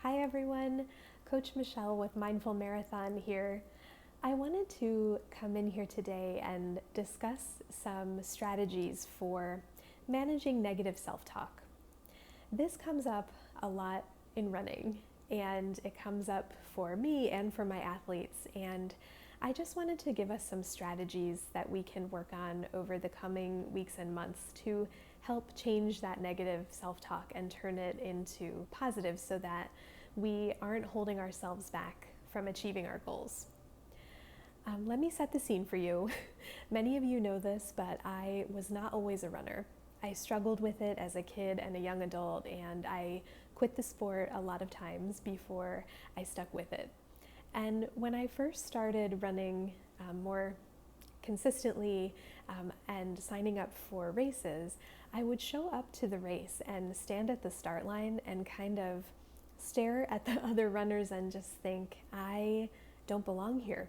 Hi everyone, Coach Michelle with Mindful Marathon here. I wanted to come in here today and discuss some strategies for managing negative self-talk. This comes up a lot in running, and it comes up for me and for my athletes, and I just wanted to give us some strategies that we can work on over the coming weeks and months to help change that negative self-talk and turn it into positive so that we aren't holding ourselves back from achieving our goals. Let me set the scene for you. Many of you know this, but I was not always a runner. I struggled with it as a kid and a young adult, and I quit the sport a lot of times before I stuck with it. And when I first started running more consistently and signing up for races, I would show up to the race and stand at the start line and kind of stare at the other runners and just think, I don't belong here.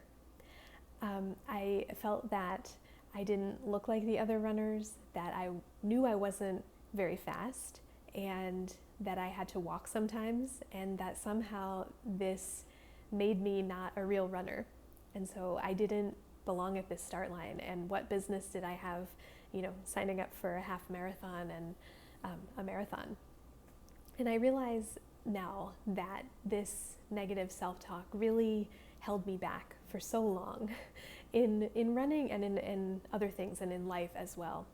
I felt that I didn't look like the other runners, that I knew I wasn't very fast, and that I had to walk sometimes, and that somehow this made me not a real runner. And so I didn't belong at this start line, and what business did I have, signing up for a half marathon and a marathon. And I realize now that this negative self-talk really held me back for so long in running and in other things and in life as well.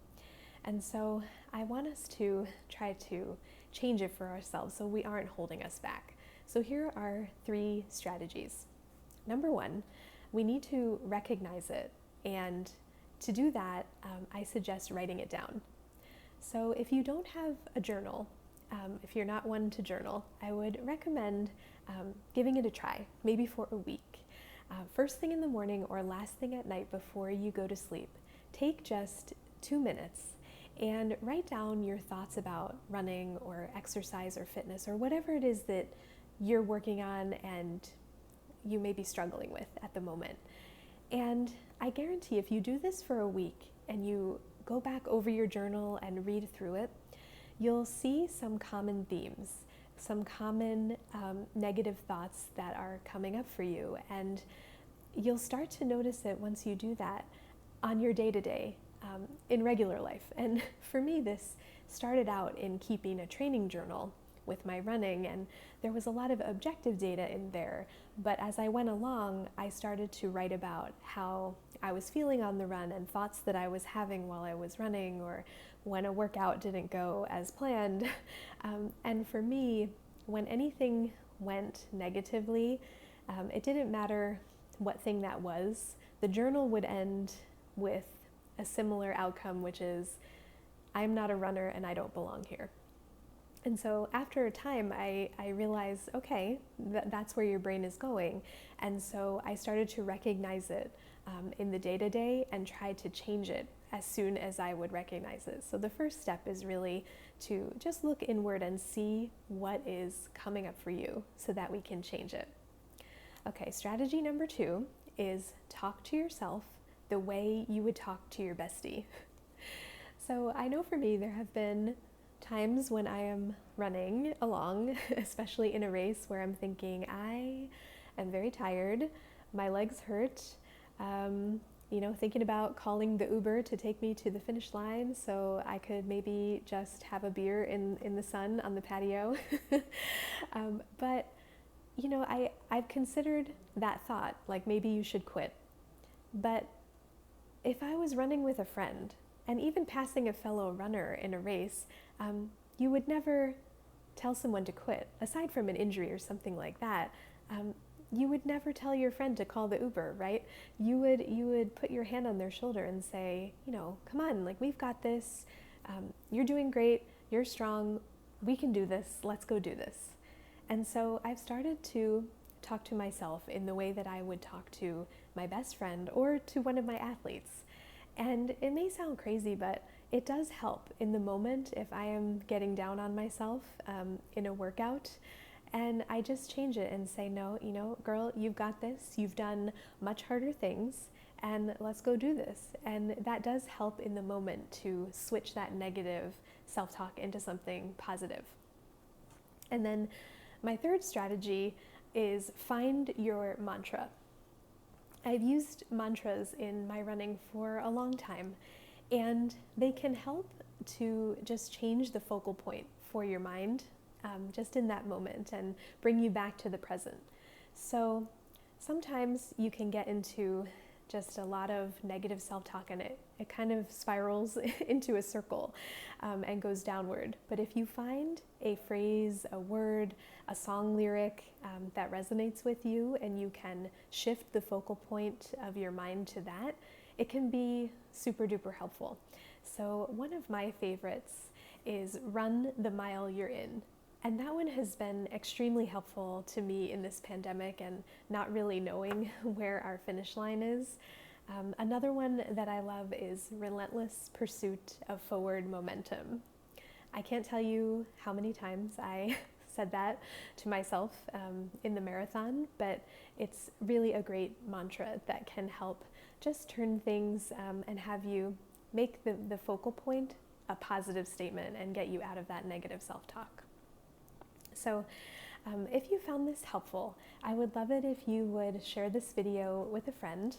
And so I want us to try to change it for ourselves so we aren't holding us back. So here are 3 strategies. Number 1, we need to recognize it, and to do that, I suggest writing it down. So if you don't have a journal, if you're not one to journal, I would recommend giving it a try, maybe for a week. First thing in the morning or last thing at night before you go to sleep, take just 2 minutes and write down your thoughts about running or exercise or fitness or whatever it is that you're working on and you may be struggling with at the moment. And I guarantee if you do this for a week and you go back over your journal and read through it, you'll see some common themes, some common negative thoughts that are coming up for you. And you'll start to notice it once you do that on your day-to-day, in regular life. And for me, this started out in keeping a training journal with my running, and there was a lot of objective data in there. But as I went along, I started to write about how I was feeling on the run and thoughts that I was having while I was running, or when a workout didn't go as planned. And for me, when anything went negatively, it didn't matter what thing that was. The journal would end with a similar outcome, which is, I'm not a runner and I don't belong here. And so after a time, I realized, okay, that's where your brain is going. And so I started to recognize it in the day-to-day and try to change it as soon as I would recognize it. So the first step is really to just look inward and see what is coming up for you so that we can change it. Okay, strategy number 2 is talk to yourself the way you would talk to your bestie. So I know for me, there have been times when I am running along, especially in a race, where I'm thinking, I am very tired, my legs hurt, thinking about calling the Uber to take me to the finish line so I could maybe just have a beer in the sun on the patio. But I've considered that thought, like maybe you should quit. But if I was running with a friend, and even passing a fellow runner in a race, you would never tell someone to quit. Aside from an injury or something like that, you would never tell your friend to call the Uber, right? You would put your hand on their shoulder and say, come on, like, we've got this. You're doing great. You're strong. We can do this. Let's go do this. And so I've started to talk to myself in the way that I would talk to my best friend or to one of my athletes. And it may sound crazy, but it does help in the moment if I am getting down on myself in a workout. And I just change it and say, no, girl, you've got this. You've done much harder things, and let's go do this. And that does help in the moment to switch that negative self-talk into something positive. And then My third strategy is find your mantra. I've used mantras in my running for a long time, and they can help to just change the focal point for your mind just in that moment and bring you back to the present. So sometimes you can get into just a lot of negative self-talk, and it kind of spirals into a circle and goes downward. But if you find a phrase, a word, a song lyric that resonates with you, and you can shift the focal point of your mind to that, it can be super duper helpful. So one of my favorites is "Run the Mile You're In." And that one has been extremely helpful to me in this pandemic and not really knowing where our finish line is. Another one that I love is "Relentless Pursuit of Forward Momentum." I can't tell you how many times I said that to myself in the marathon, but it's really a great mantra that can help just turn things and have you make the focal point a positive statement and get you out of that negative self-talk. So if you found this helpful, I would love it if you would share this video with a friend.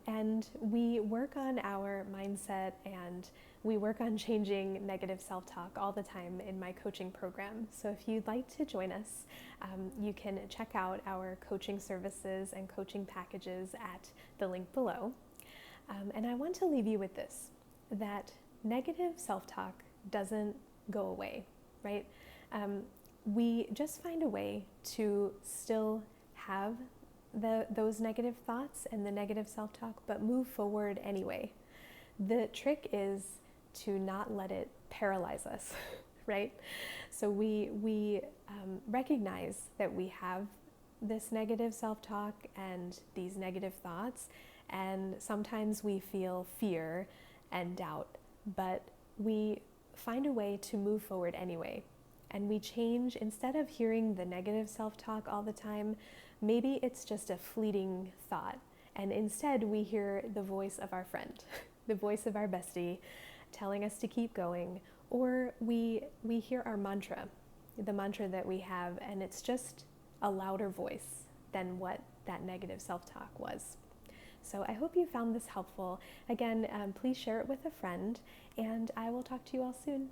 And we work on our mindset and we work on changing negative self-talk all the time in my coaching program. So if you'd like to join us, you can check out our coaching services and coaching packages at the link below. And I want to leave you with this, that negative self-talk doesn't go away, right? We just find a way to still have those negative thoughts and the negative self-talk, but move forward anyway. The trick is to not let it paralyze us, right? So we recognize that we have this negative self-talk and these negative thoughts, and sometimes we feel fear and doubt, but we find a way to move forward anyway. And we change, instead of hearing the negative self-talk all the time, maybe it's just a fleeting thought. And instead we hear the voice of our friend, the voice of our bestie telling us to keep going, or we hear our mantra, the mantra that we have, and it's just a louder voice than what that negative self-talk was. So I hope you found this helpful. Again, please share it with a friend, and I will talk to you all soon.